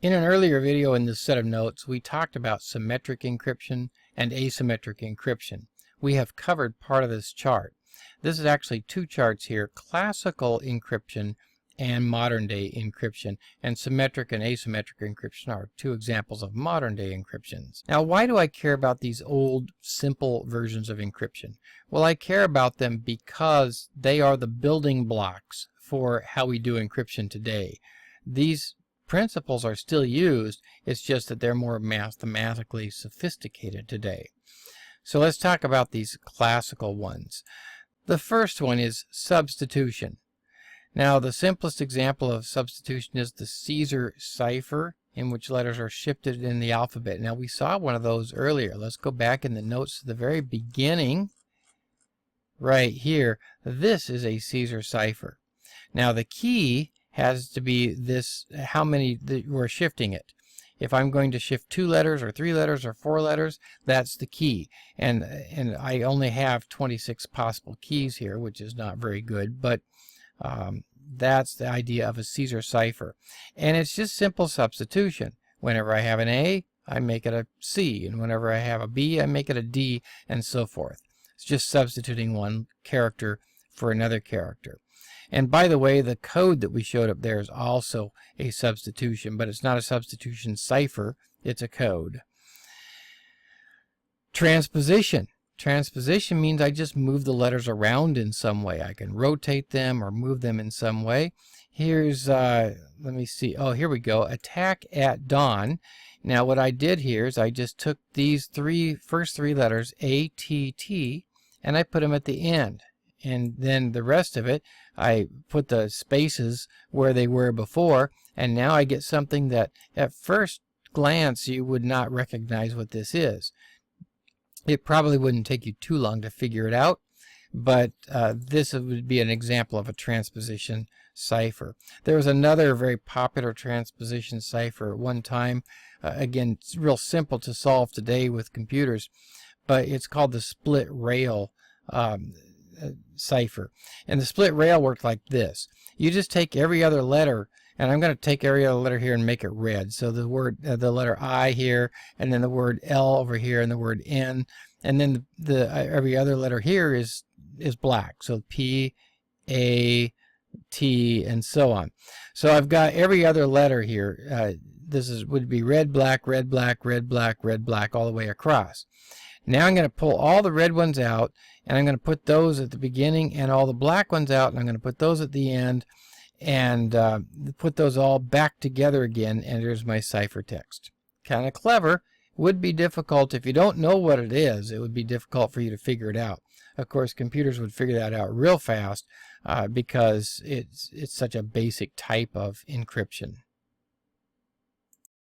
In an earlier video in this set of notes, we talked about symmetric encryption and asymmetric encryption. We have covered part of this chart. This is actually two charts here, classical encryption and modern day encryption, and symmetric and asymmetric encryption are two examples of modern day encryptions. Now, why do I care about these old simple versions of encryption? Well, I care about them because they are the building blocks for how we do encryption today. These principles are still used, it's just that they're more mathematically sophisticated today. So let's talk about these classical ones. The first one is substitution. Now, the simplest example of substitution is the Caesar cipher, in which letters are shifted in the alphabet. Now, we saw one of those earlier. Let's go back in the notes to the very beginning. Right here, this is a Caesar cipher. Now, the key has to be this, how many that we're shifting it. If I'm going to shift 2 letters or 3 letters or 4 letters, that's the key. And I only have 26 possible keys here, which is not very good, but that's the idea of a Caesar cipher. And it's just simple substitution. Whenever I have an A, I make it a C, and whenever I have a B, I make it a D, and so forth. It's just substituting one character for another character. And by the way, the code that we showed up there is also a substitution, but it's not a substitution cipher, it's a code. Transposition. Transposition means I just move the letters around in some way. I can rotate them or move them in some way. Here's, let me see, oh, here we go, attack at dawn. Now what I did here is I just took these first three letters, A, T, T, and I put them at the end. And then the rest of it, I put the spaces where they were before, and now I get something that at first glance you would not recognize what this is. It probably wouldn't take you too long to figure it out, but this would be an example of a transposition cipher. There was another very popular transposition cipher at one time. Again, it's real simple to solve today with computers, but it's called the split rail cipher. And the split rail worked like this. You just take every other letter, and I'm going to take every other letter here and make it red. So the word, the letter I here, and then the word L over here, and the word N, and then every other letter here is black. So P, A, T, and so on. So I've got every other letter here. This would be red, black, red, black, red, black, red, black, all the way across. Now I'm going to pull all the red ones out, and I'm going to put those at the beginning, and all the black ones out, and I'm going to put those at the end, and put those all back together again, and there's my ciphertext. Kind of clever. Would be difficult if you don't know what it is. It would be difficult for you to figure it out. Of course, computers would figure that out real fast because it's such a basic type of encryption.